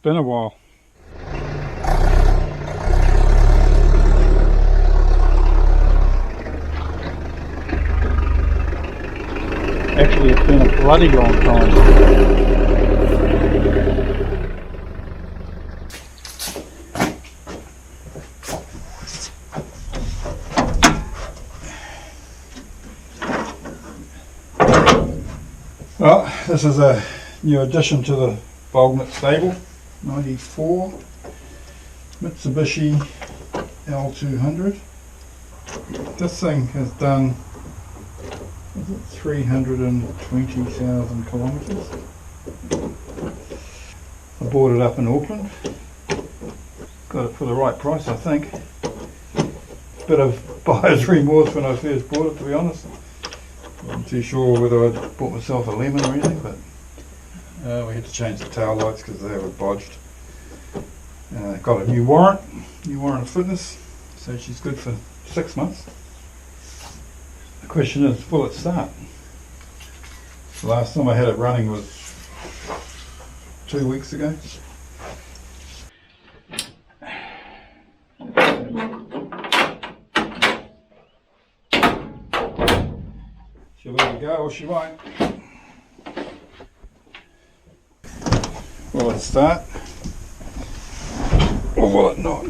been a while. Actually, it's been a bloody long time. Well, this is a new addition to the Bognett stable. 94 Mitsubishi L200. This thing has done 320,000 kilometres. I bought it up in Auckland. Got it for the right price, I think. Bit of buyer's remorse when I first bought it, to be honest. Wasn't too sure whether I'd bought myself a lemon or anything, but we had to change the tail lights because they were bodged. Got a new warrant of fitness, so she's good for 6 months. The question is, will it start? The last time I had it running was 2 weeks ago. She'll let it go or she won't. Will it start? Or will it not?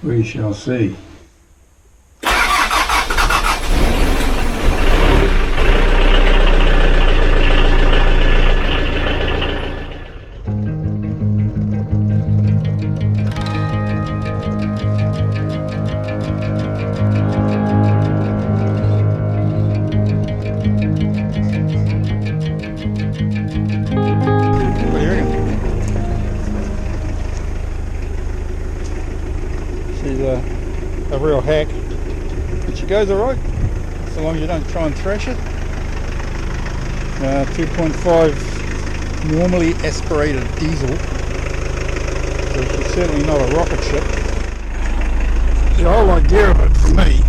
We shall see. She's a real hack, but she goes alright, so long as you don't try and thrash it. 2.5 normally aspirated diesel, so she's certainly not a rocket ship. The whole idea of it for me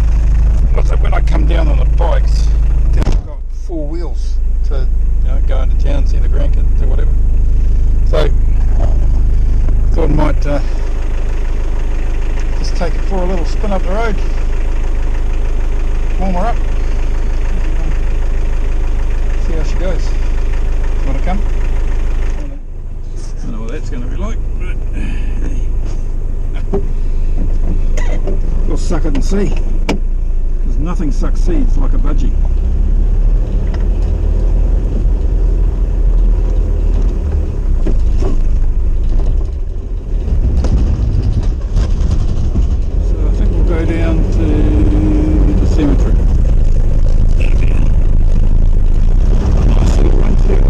was that when I come down on the bikes, then I've got 4 wheels to go into town, see the grandkids or whatever. So thought I might just take it for a little spin up the road, warm her up, see how she goes. Want to come? I don't know what that's going to be like, but we'll suck it and see, because nothing succeeds like a budgie. Down to the cemetery. Nice little run through.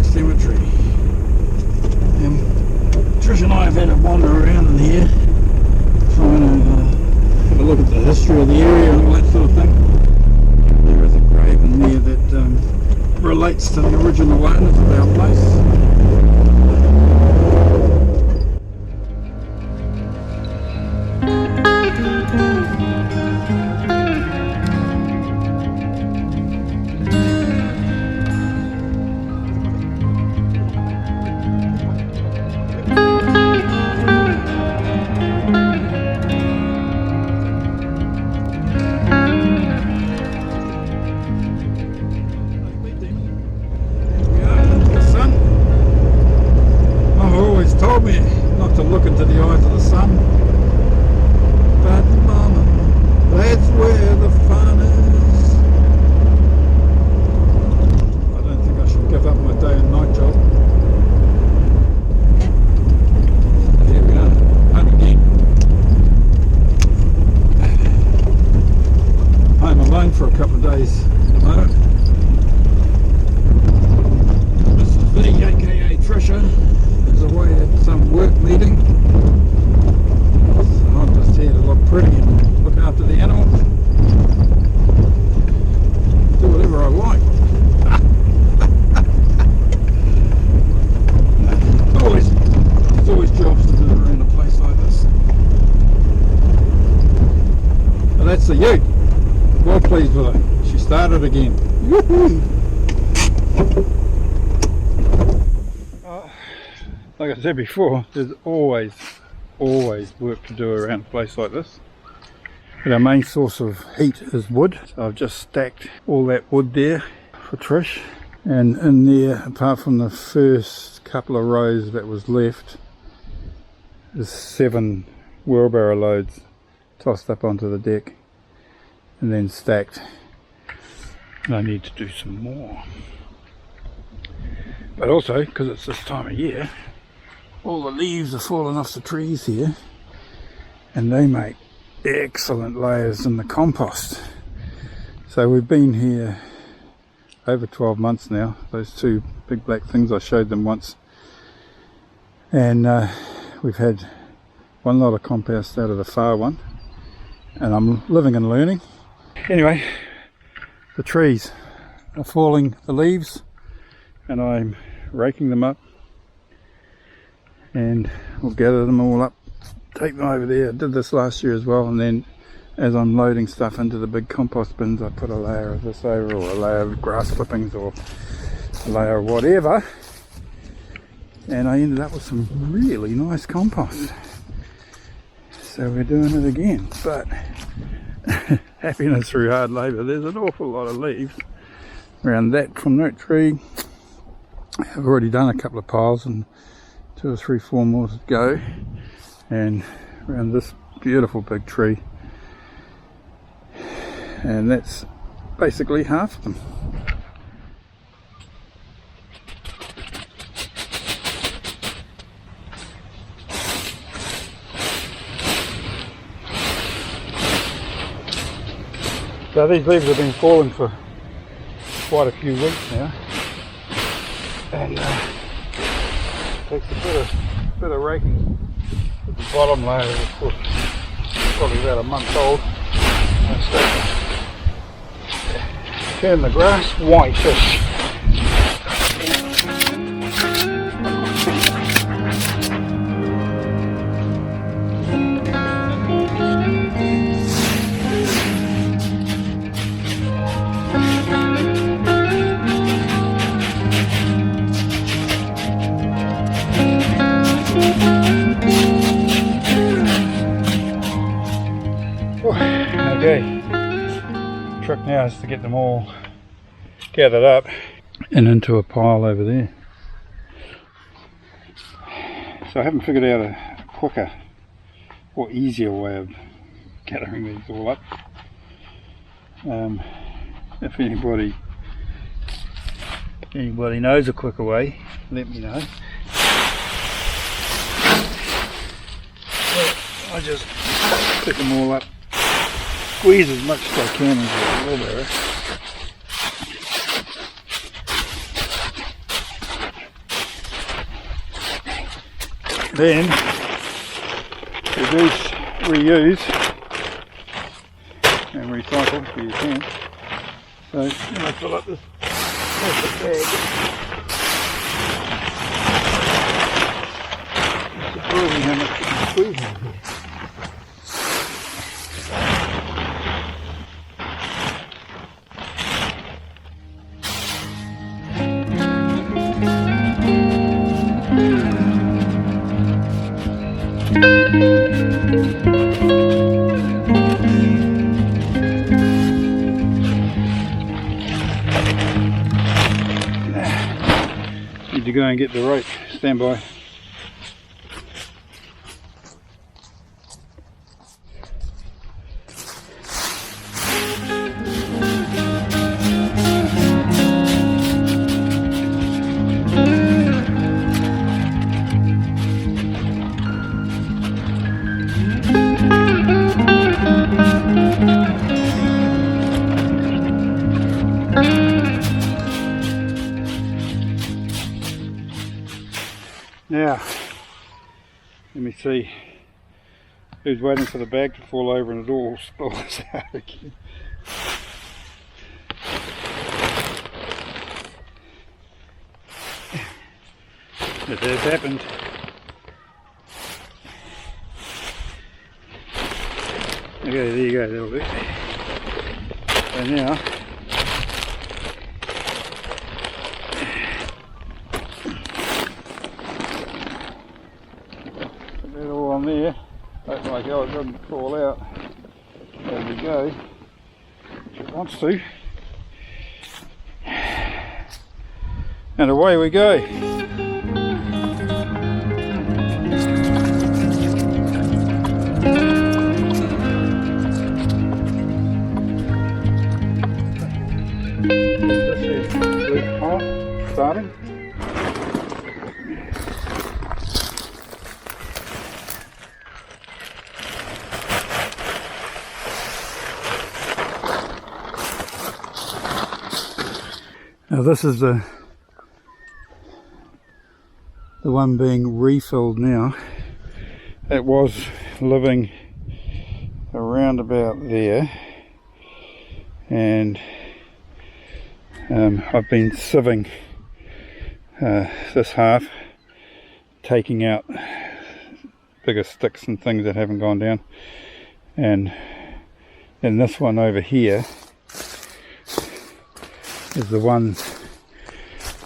Cemetery. Trish and I have had a wander around in here, trying to have a look at the history of the area and all that sort of thing. There is a grave in there that relates to the original owners of our place. couple of days at the moment. Mrs. V, aka Trisha, is away at some work meeting. So I'm just here to look pretty and look after the animals. Do whatever I like. There's always jobs to do around a place like this. But that's the ute. Well pleased with her. She started again. Like I said before, there's always work to do around a place like this. But our main source of heat is wood. So I've just stacked all that wood there for Trish. And in there, apart from the first couple of rows that was left, there's 7 wheelbarrow loads tossed up onto the deck and then stacked. And I need to do some more. But also, because it's this time of year, all the leaves are falling off the trees here, and they make excellent layers in the compost. So we've been here over 12 months now. Those 2 big black things, I showed them once, and we've had one lot of compost out of the far one, and I'm living and learning. Anyway, the trees are falling, the leaves, and I'm raking them up, and we'll gather them all up, take them over there. I did this last year as well, and then as I'm loading stuff into the big compost bins, I put a layer of this over, or a layer of grass clippings, or a layer of whatever, and I ended up with some really nice compost. So we're doing it again, but happiness through hard labour. There's an awful lot of leaves around that from that tree. I've already done a couple of piles and 2 or 3, 4 more to go, and around this beautiful big tree, and that's basically half of them. So these leaves have been falling for quite a few weeks now, and it takes a bit of raking. The bottom layer is, of course, probably about a month old. I start to turn the grass whitish. Okay, trick now is to get them all gathered up and into a pile over there. So I haven't figured out a quicker or easier way of gathering these all up. If anybody knows a quicker way, let me know. I just pick them all up, squeeze as much as I can into the wheelbarrow. Then reduce, reuse and recycle if you can. So when I fill up this plastic bag, it's surprising how much you can squeeze in here. Need to go and get the rope. Stand by. Now, let me see who's waiting for the bag to fall over and it all spills out again. It has happened. Okay, there you go, that'll do. So now, put that all on there. Hope my God it doesn't fall out. There we go. If it wants to. And away we go. Starting. Now this is the one being refilled now. It was living around about there, and I've been sieving this half, taking out bigger sticks and things that haven't gone down, and then this one over here is the one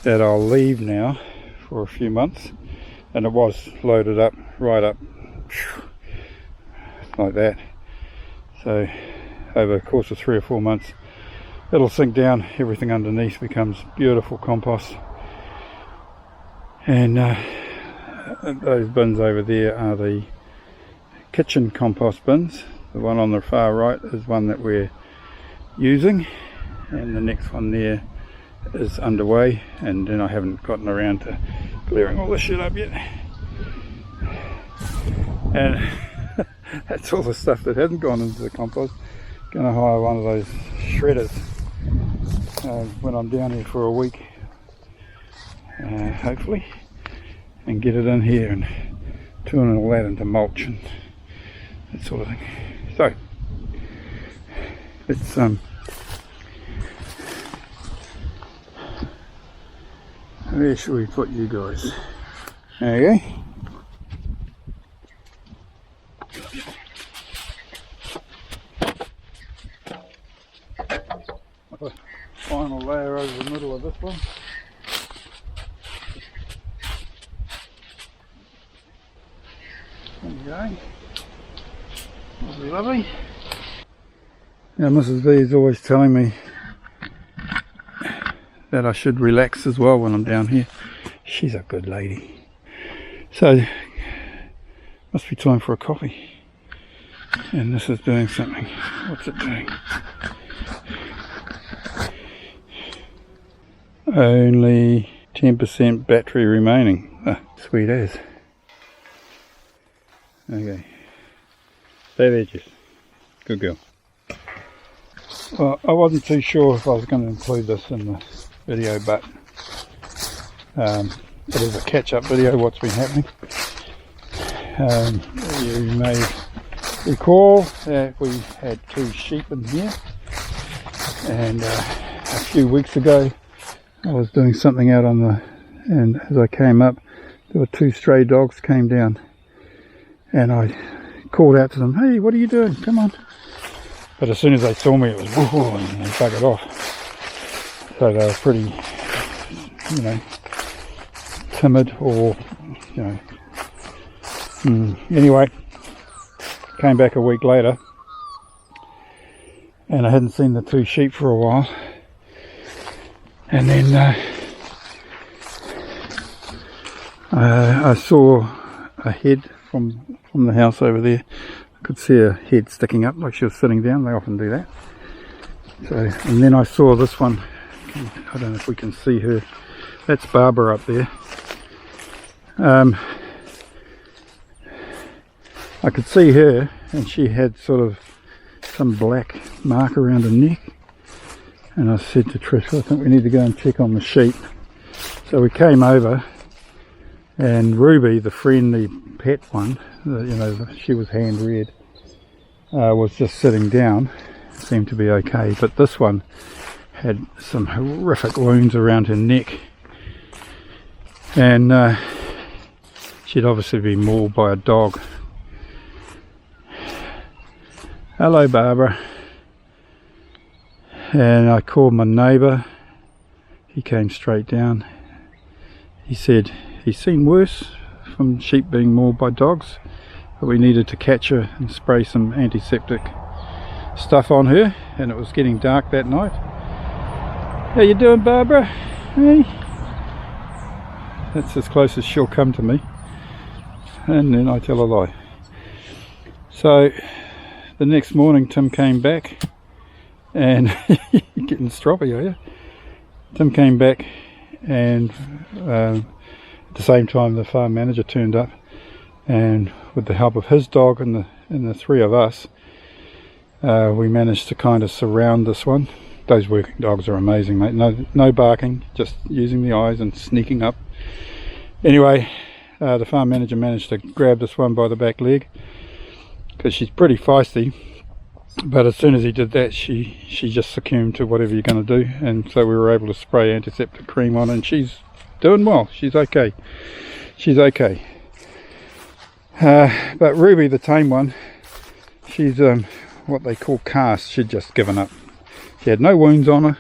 that I'll leave now for a few months, and it was loaded up right up like that. So over the course of 3 or 4 months it'll sink down, everything underneath becomes beautiful compost. And those bins over there are the kitchen compost bins. The one on the far right is one that we're using, and the next one there is underway, and then I haven't gotten around to clearing all this shit up yet. And that's all the stuff that hasn't gone into the compost. Gonna hire one of those shredders when I'm down here for a week, hopefully, and get it in here and turn all that into mulch and that sort of thing. So let's where should we put you guys? There you go. Final layer over the middle of this one. There you go. Lovely, lovely. Now Mrs. V is always telling me that I should relax as well when I'm down here. She's a good lady. So, must be time for a coffee. And this is doing something. What's it doing? Only 10% battery remaining. Ah, sweet as. Okay. Stay there, Jess. Good girl. Well, I wasn't too sure if I was going to include this in the video, but it is a catch-up video, what's been happening. You may recall that we had 2 sheep in here, and a few weeks ago I was doing something out on the, and as I came up there were 2 stray dogs came down, and I called out to them, "Hey, what are you doing? Come on." But as soon as they saw me, it was woohoo, and they buggered off. So they were pretty, you know, timid, or, you know. Anyway, came back a week later, and I hadn't seen the 2 sheep for a while. And then I saw a head from the house over there. I could see a head sticking up like she was sitting down. They often do that. So, and then I saw this one. I don't know if we can see her. That's Barbara up there. I could see her, and she had sort of some black mark around her neck. And I said to Trish, I think we need to go and check on the sheep. So we came over, And Ruby, the friendly pet one, she was hand reared, was just sitting down, seemed to be okay, but this one had some horrific wounds around her neck, and she'd obviously been mauled by a dog. Hello, Barbara. And I called my neighbour. He came straight down. He said he's seen worse from sheep being mauled by dogs, but we needed to catch her and spray some antiseptic stuff on her, and it was getting dark that night. How you doing, Barbara? Hey? That's as close as she'll come to me, and then I tell a lie. So the next morning Tim came back, and you're getting stroppy, are you? Tim came back, and at the same time the farm manager turned up, and with the help of his dog and the three of us, we managed to kind of surround this one. Those working dogs are amazing, mate. No barking, just using the eyes and sneaking up. Anyway, the farm manager managed to grab this one by the back leg, because she's pretty feisty, but as soon as he did that, she just succumbed to whatever you're going to do, and so we were able to spray antiseptic cream on, and she's doing well. She's okay. But Ruby, the tame one, she's what they call cast. She'd just given up. She had no wounds on her.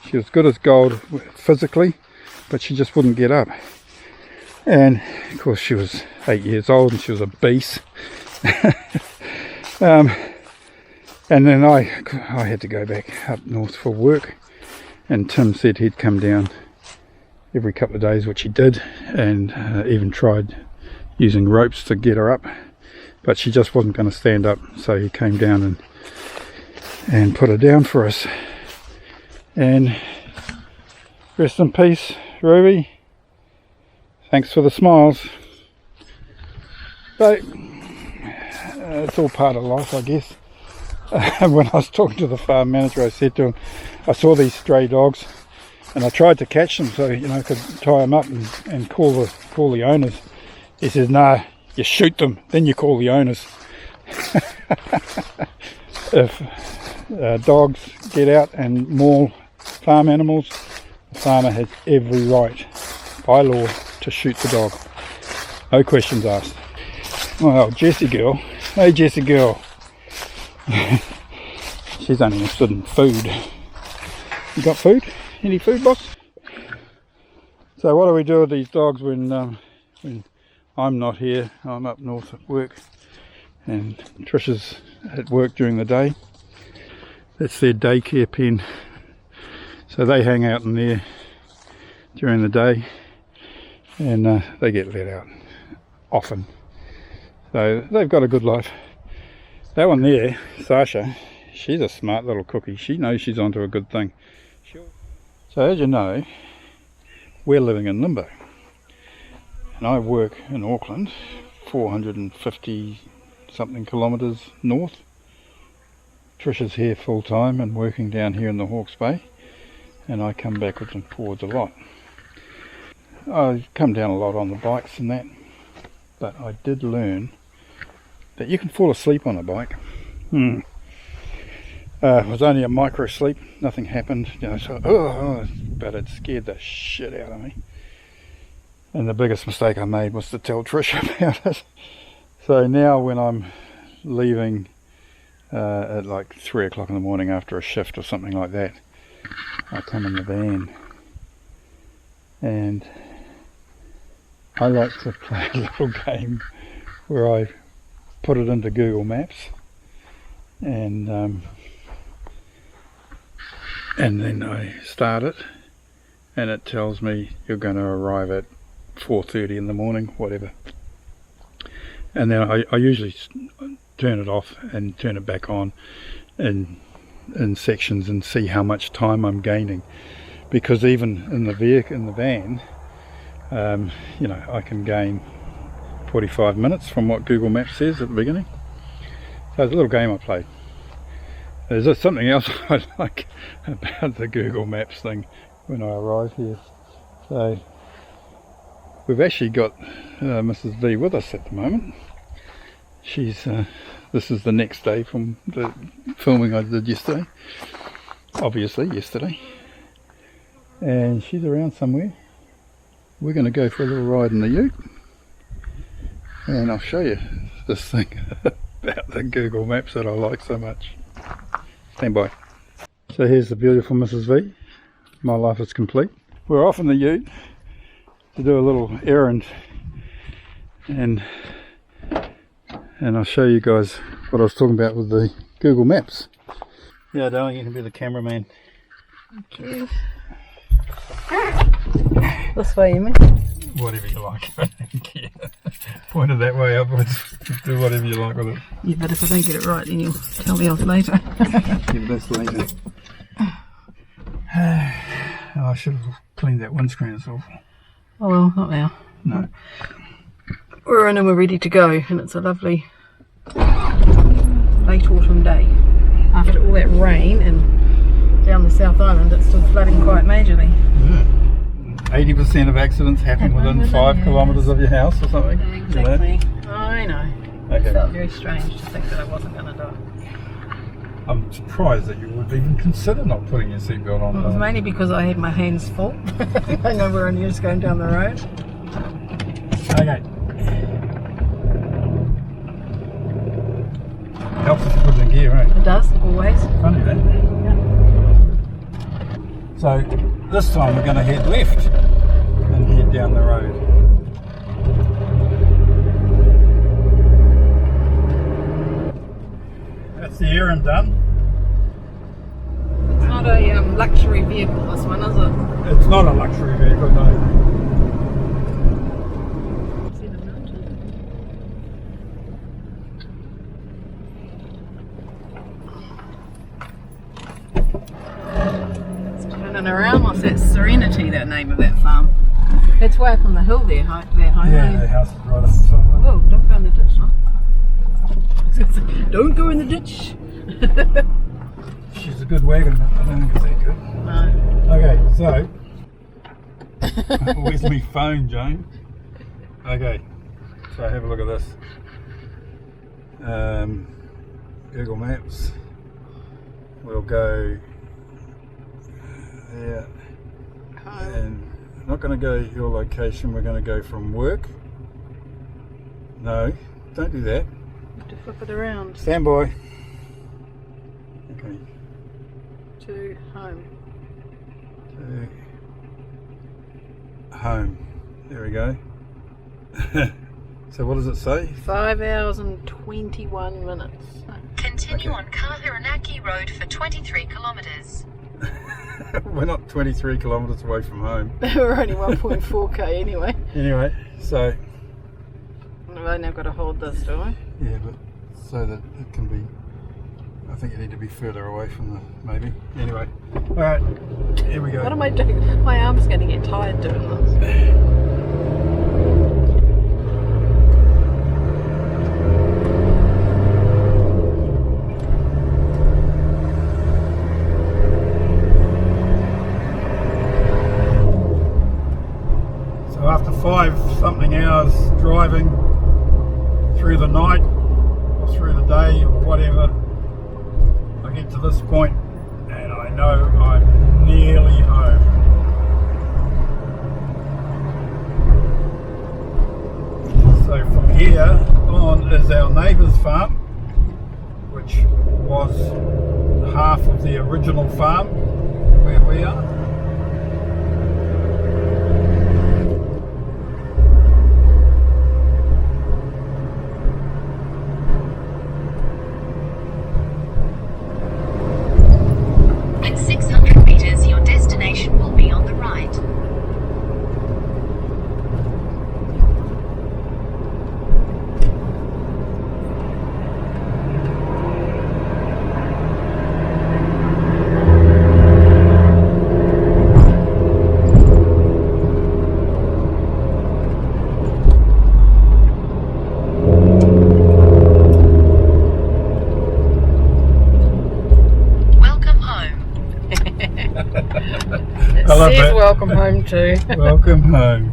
She was good as gold physically, but she just wouldn't get up. And of course she was 8 years old and she was a beast. And then I had to go back up north for work, and Tim said he'd come down every couple of days, which he did, and even tried using ropes to get her up, but she just wasn't going to stand up, so he came down and put her down for us. And rest in peace, Ruby. Thanks for the smiles. So it's all part of life, I guess. When I was talking to the farm manager, I said to him, I saw these stray dogs and I tried to catch them so I could tie them up and call the owners. He says, nah, you shoot them, then you call the owners. If dogs get out and maul farm animals, the farmer has every right by law to shoot the dog. No questions asked. Well, Jessie girl. Hey, Jessie girl. She's only interested in food. You got food? Any food, boss? So what do we do with these dogs when I'm not here? I'm up north at work, and Trisha's at work during the day. That's their daycare pen. So they hang out in there during the day, and they get let out often. So they've got a good life. That one there, Sasha, she's a smart little cookie. She knows she's onto a good thing. So as you know, we're living in limbo. And I work in Auckland, 450 something kilometres north. Trisha's here full time and working down here in the Hawke's Bay, and I come backwards and forwards a lot. I come down a lot on the bikes and that, but I did learn that you can fall asleep on a bike. It was only a micro sleep, nothing happened, but it scared the shit out of me. And the biggest mistake I made was to tell Trisha about it. So now when I'm leaving at like 3 o'clock in the morning after a shift or something like that, I come in the van and I like to play a little game where I put it into Google Maps and then I start it and it tells me you're going to arrive at 4:30 in the morning, whatever, and then I usually turn it off and turn it back on in sections and see how much time I'm gaining, because even in the van I can gain 45 minutes from what Google Maps says at the beginning. So it's a little game I played. There's something else I like about the Google Maps thing when I arrive here. So We've actually got Mrs. V with us at the moment. She's this is the next day from the filming I did yesterday, obviously yesterday, and she's around somewhere. We're going to go for a little ride in the ute, and I'll show you this thing about the Google Maps that I like so much. Stand by. So here's the beautiful Mrs. V. My life is complete. We're off in the ute to do a little errand, and I'll show you guys what I was talking about with the Google Maps. Yeah, darling, you can be the cameraman. Thank you. This way, you mean? Whatever you like. Point it that way upwards. Do whatever you like with it. Yeah, but if I don't get it right, then you'll tell me off later. Yeah, that's later. Oh, I should have cleaned that windscreen, it's awful. Oh well, not now. No. We're in and we're ready to go, and it's a lovely late autumn day. After all that rain and down the South Island, it's still flooding quite majorly. Yeah. 80% of accidents happen within 5 kilometres of your house or something. Exactly. I know. Okay. It felt very strange to think that I wasn't going to die. I'm surprised that you would even consider not putting your seatbelt on. It was mainly because I had my hands full. I know we're only just going down the road. Okay. Helps if you put it in gear, right? It does, always. Funny that. Yeah. So this time we're going to head left and head down the road. That's the errand done. It's not a luxury vehicle, this one, is it? It's not a luxury vehicle, no. See the mountain? It's turning around. What's that? Serenity, that name of that farm. That's way up on the hill there, high. Yeah, the house is right up the top. Whoa, don't go in the ditch, huh? Don't go in the ditch. She's a good wagon, I don't think it's that good. No. Okay, so where's my phone, Jane? Okay, so have a look at this. Google Maps. We'll go there, and I'm not going to go your location. We're going to go from work. No, don't do that. You have to flip it around Stand by. Okay. to home. Home. There we go. So what does it say? 5 hours and 21 minutes. Continue on Kahuranaki Road for 23 kilometres. We're not 23 kilometres away from home. We're only 1.4k anyway. Anyway, so I've only got to hold this, do I? yeah, but so that it can be. I think you need to be further away from the maybe. Anyway, all right, here we go. What am I doing? My arm's going to get tired doing this. So after 5-something hours driving through the night or through the day or whatever, I get to this point and I know I'm nearly home. So from here on is our neighbour's farm, which was half of the original farm where we are. In 600 metres, your destination will be on the right. Welcome home. It I love says that. welcome home too. Welcome home.